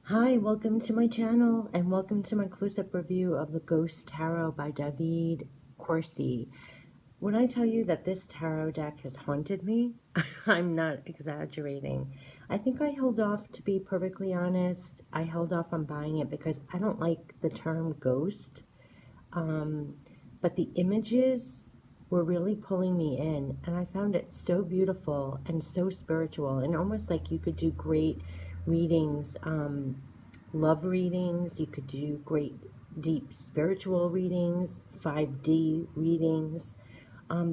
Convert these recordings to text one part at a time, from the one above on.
Hi, welcome to my channel and welcome to my close-up review of the Ghost Tarot by Davide Corsi. When I tell you that this tarot deck has haunted me, I'm not exaggerating. I think I held off, to be perfectly honest. I held off on buying it because I don't like the term ghost. But the images were really pulling me in, and I found it so beautiful and so spiritual, and almost like you could do great readings, love readings. You could do great deep spiritual readings, 5D readings.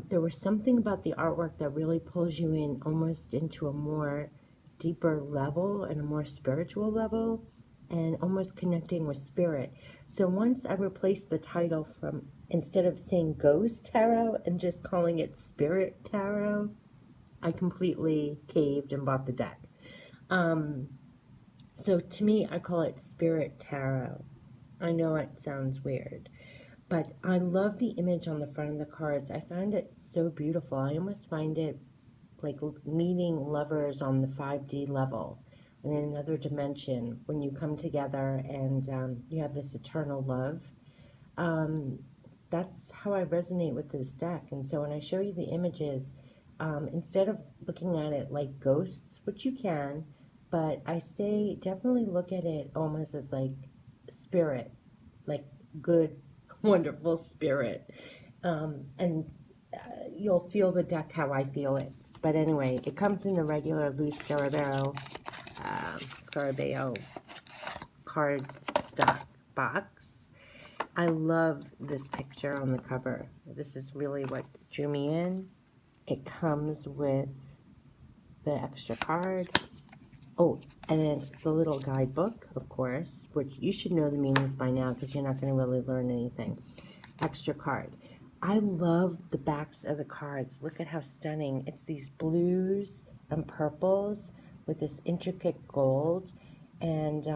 There was something about the artwork that really pulls you in almost into a more deeper level and a more spiritual level, and almost connecting with spirit. So once I replaced the title from, instead of saying Ghost Tarot and just calling it Spirit Tarot, I completely caved and bought the deck. So to me, I call it Spirit Tarot. I know it sounds weird, but I love the image on the front of the cards. I found it so beautiful. I almost find it like meeting lovers on the 5D level in another dimension when you come together and you have this eternal love. Um, that's how I resonate with this deck. And so when I show you the images, instead of looking at it like ghosts, which you can, but I say definitely look at it almost as like spirit, like good, wonderful spirit. And you'll feel the deck how I feel it. But anyway, it comes in the regular loose Scarabeo card stock box. I love this picture on the cover. This is really what drew me in. It comes with the extra card. Oh, and then the little guidebook, of course, which you should know the meanings by now because you're not going to really learn anything. Extra card. I love the backs of the cards. Look at how stunning. It's these blues and purples with this intricate gold. And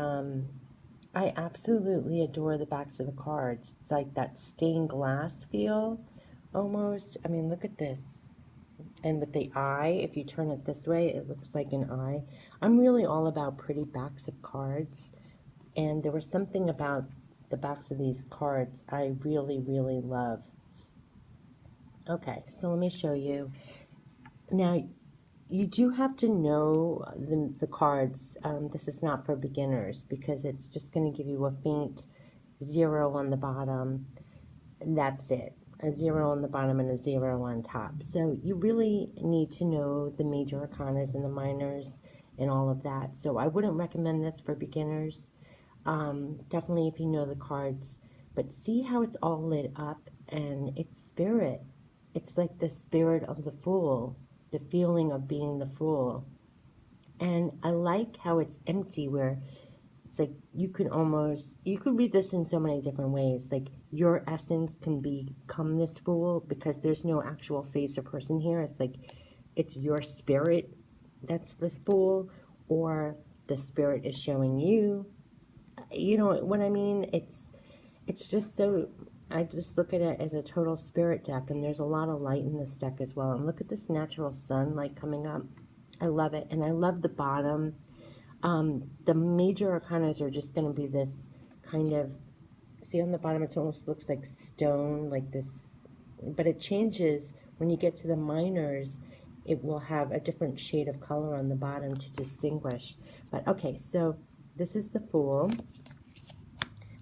I absolutely adore the backs of the cards. It's like that stained glass feel almost. I mean, look at this. And with the eye, if you turn it this way, it looks like an eye. I'm really all about pretty backs of cards. And there was something about the backs of these cards I really, really love. Okay, so let me show you. Now, you do have to know the cards. This is not for beginners because it's just going to give you a faint 0 on the bottom. And that's it. A 0 on the bottom and a 0 on top. So you really need to know the major arcanas and the minors and all of that. So I wouldn't recommend this for beginners. Definitely if you know the cards. But see how it's all lit up and it's spirit. It's like the spirit of the fool, the feeling of being the fool. And I like how it's empty, where it's like you could read this in so many different ways. Like your essence can become this fool because there's no actual face or person here. It's like it's your spirit that's the fool, or the spirit is showing you. You know what I mean? It's just so, I just look at it as a total spirit deck, and there's a lot of light in this deck as well. And look at this natural sunlight coming up. I love it. And I love the bottom. The major arcanas are just going to be this kind of, see on the bottom, it almost looks like stone, like this, but it changes when you get to the minors. It will have a different shade of color on the bottom to distinguish. But okay, so this is the Fool.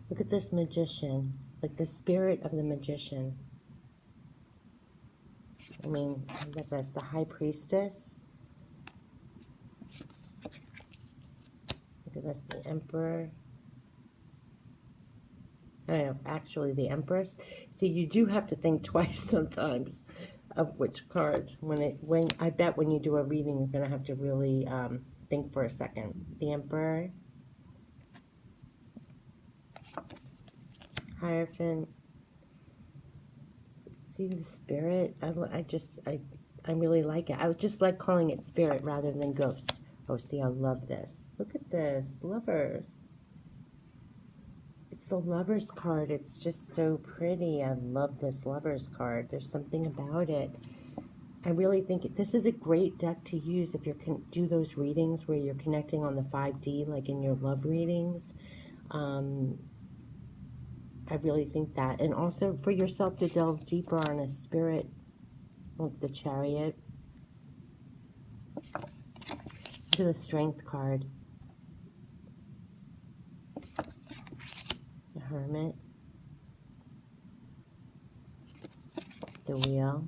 Look at this Magician, like the spirit of the Magician. I mean, look at this, the High Priestess. Look at this, the Emperor. I know, actually the Empress. See, you do have to think twice sometimes of which card. When I bet when you do a reading, you're going to have to really think for a second. The Emperor. Hierophant. See the Spirit? I really like it. I would just like calling it Spirit rather than Ghost. Oh, see, I love this. Look at this. Lovers. It's the Lovers card. It's just so pretty. I love this Lovers card. There's something about it. I really think this is a great deck to use if you're do those readings where you're connecting on the 5D, like in your love readings. I really think that. And also for yourself to delve deeper on a spirit, like the Chariot. To the Strength card. The Hermit. The Wheel.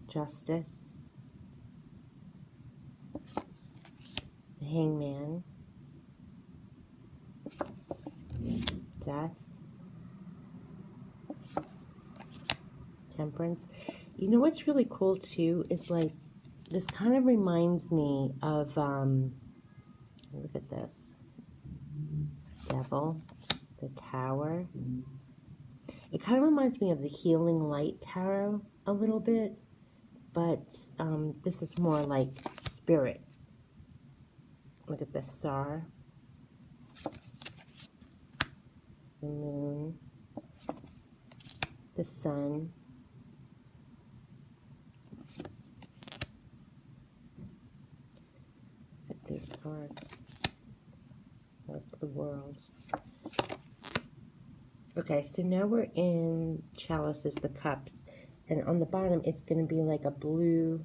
Justice. The Hangman. Death. Temperance. You know what's really cool too is like, this kind of reminds me of, look at this. Devil. The Tower. It kind of reminds me of the Healing Light Tarot a little bit, but this is more like spirit. Look at the Star. The Moon. The Sun. Look at these cards. That's the World. Okay, so now we're in Chalices, the Cups. And on the bottom, it's going to be like a blue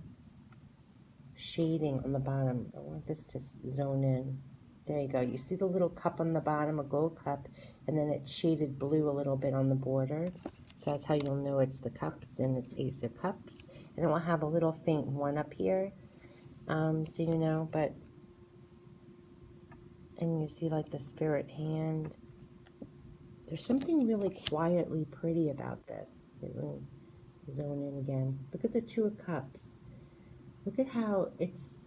shading on the bottom. I want this to zone in. There you go. You see the little cup on the bottom, a gold cup, and then it's shaded blue a little bit on the border. So that's how you'll know it's the cups, and it's Ace of Cups. And it will have a little faint one up here, so you know, but, and you see like the spirit hand. There's something really quietly pretty about this. Let me zone in again. Look at the Two of Cups. Look at how it's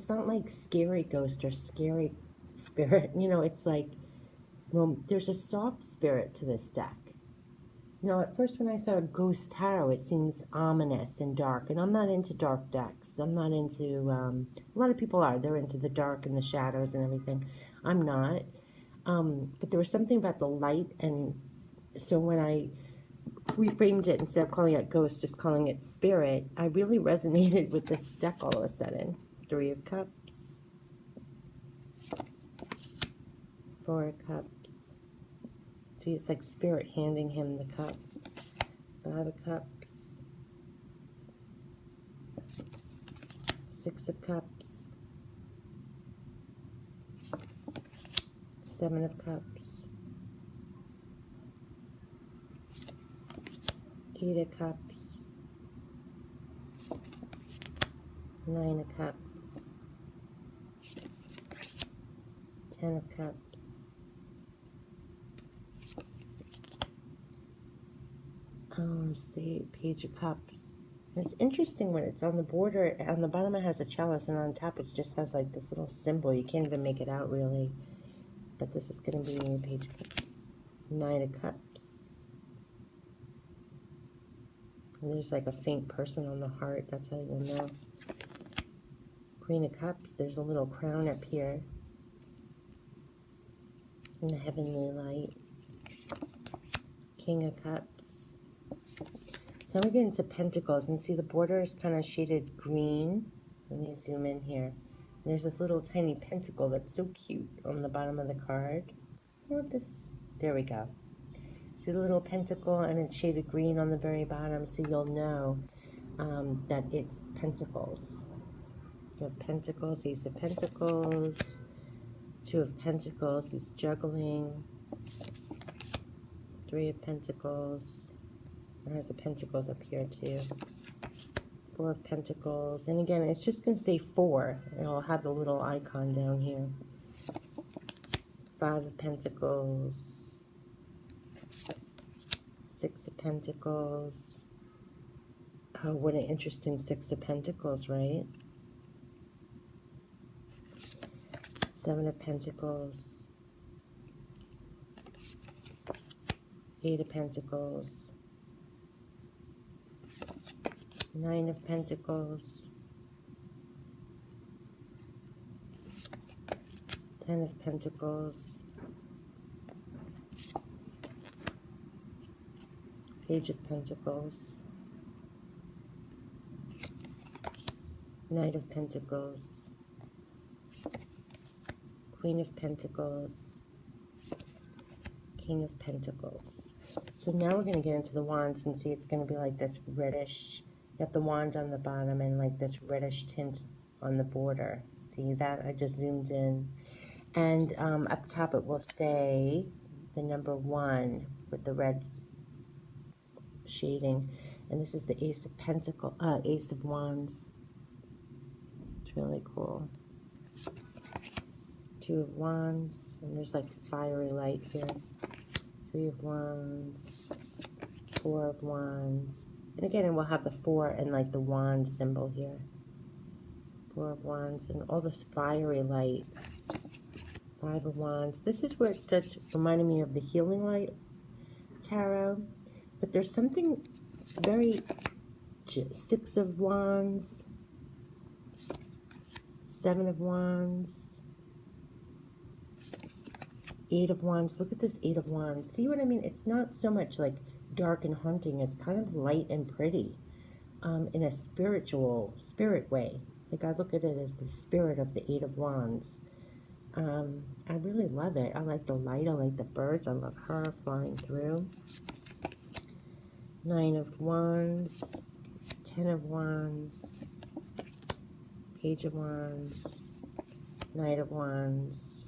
not like scary ghost or scary spirit. You know, it's like, well, there's a soft spirit to this deck. You know, at first when I saw Ghost Tarot, it seems ominous and dark. And I'm not into dark decks. I'm not into, a lot of people are. They're into the dark and the shadows and everything. I'm not. But there was something about the light, and so when I reframed it, instead of calling it ghost, just calling it spirit, I really resonated with this deck all of a sudden. Three of Cups. Four of Cups. See, it's like spirit handing him the cup. Five of Cups. Six of Cups. Seven of Cups. Eight of Cups. Nine of Cups. 10 of Cups. Let's see, Page of Cups. And it's interesting when it's on the border, on the bottom it has a chalice, and on top it just has like this little symbol. You can't even make it out really. But this is going to be Page of Cups. Nine of Cups. And there's like a faint person on the heart. That's how you'll know. Queen of Cups. There's a little crown up here. In the heavenly light. King of Cups. So we get into Pentacles, and see the border is kind of shaded green. Let me zoom in here. And there's this little tiny pentacle that's so cute on the bottom of the card. I want this. There we go. See the little pentacle, and it's shaded green on the very bottom, so you'll know that it's Pentacles. You have Pentacles, Ace of Pentacles. Two of Pentacles, he's juggling. Three of Pentacles. There's the Pentacles up here too. Four of Pentacles. And again, it's just going to say four. It'll have the little icon down here. Five of Pentacles. Six of Pentacles. Oh, what an interesting Six of Pentacles, right? Seven of Pentacles. Eight of Pentacles. Nine of Pentacles. 10 of Pentacles. Page of Pentacles, Knight of Pentacles, Queen of Pentacles, King of Pentacles. So now we're going to get into the wands and see it's going to be like this reddish. You have the wand on the bottom and like this reddish tint on the border. See that? I just zoomed in. And up top it will say the number 1 with the red shading. And this is the Ace of Pentacles, Ace of Wands. It's really cool. 2 of Wands, and there's like fiery light here. 3 of Wands, 4 of Wands, and again we'll have the 4 and like the wand symbol here. 4 of Wands and all this fiery light. 5 of Wands. This is where it starts reminding me of the Healing Light Tarot, but there's something very 6 of Wands, 7 of Wands, 8 of Wands. Look at this 8 of Wands. See what I mean? It's not so much like dark and haunting. It's kind of light and pretty in a spirit way. Like I look at it as the spirit of the 8 of Wands. I really love it. I like the light. I like the birds. I love her flying through. 9 of Wands, 10 of Wands, Page of Wands, Knight of Wands,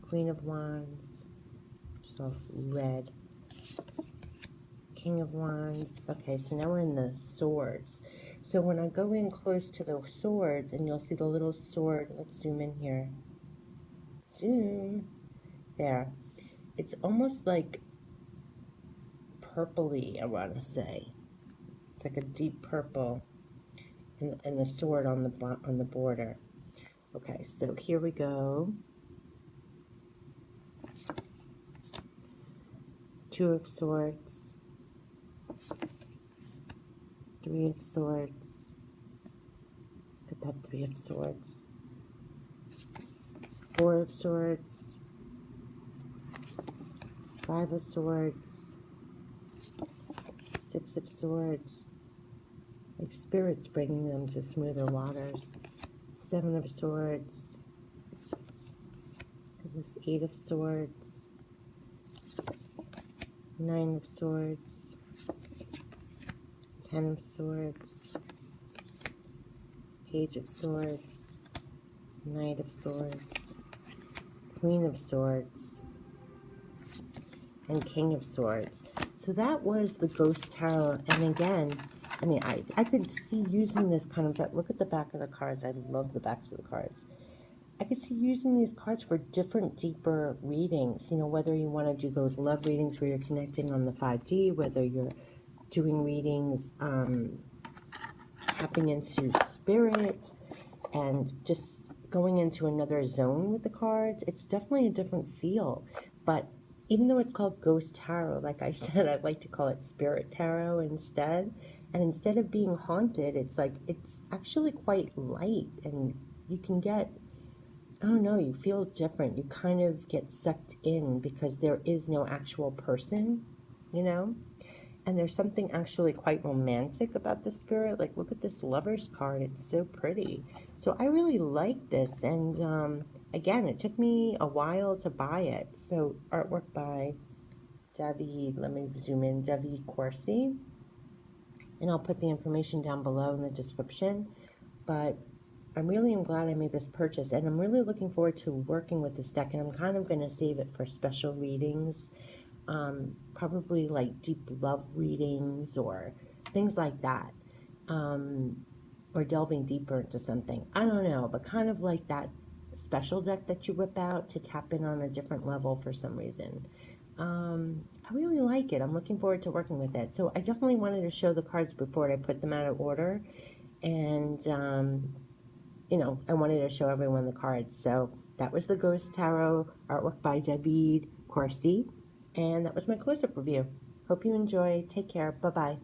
Queen of Wands, so red, King of Wands. Okay, so now we're in the swords. So when I go in close to the swords, and you'll see the little sword, let's zoom in here. Zoom. There. It's almost like purpley, I want to say. It's like a deep purple, and the sword on the border. Okay, so here we go. 2 of Swords, 3 of Swords. Look at that 3 of Swords. 4 of Swords, 5 of Swords, 6 of Swords. Like spirits bringing them to smoother waters. 7 of Swords. Look at this 8 of Swords. 9 of Swords, 10 of Swords, Page of Swords, Knight of Swords, Queen of Swords, and King of Swords. So that was the Ghost Tarot. And again, I mean, I could see using this kind of, look at the back of the cards. I love the backs of the cards. I could see using these cards for different, deeper readings. You know, whether you want to do those love readings where you're connecting on the 5D, whether you're doing readings, tapping into spirit, and just going into another zone with the cards. It's definitely a different feel. But even though it's called Ghost Tarot, like I said, I'd like to call it Spirit Tarot instead. And instead of being haunted, it's like, it's actually quite light, and you can get, I don't know, you feel different. You kind of get sucked in because there is no actual person, you know? And there's something actually quite romantic about the spirit. Like, look at this Lover's card. It's so pretty. So I really like this. And again, it took me a while to buy it. So artwork by Davide, let me zoom in, Davide Corsi. And I'll put the information down below in the description. But I really am glad I made this purchase, and I'm really looking forward to working with this deck, and I'm kind of going to save it for special readings, probably like deep love readings or things like that, or delving deeper into something. I don't know, but kind of like that special deck that you whip out to tap in on a different level for some reason. I really like it. I'm looking forward to working with it. So I definitely wanted to show the cards before I put them out of order, and you know, I wanted to show everyone the cards. So that was the Ghost Tarot, artwork by Davide Corsi, and that was my close-up review. Hope you enjoy. Take care. Bye-bye.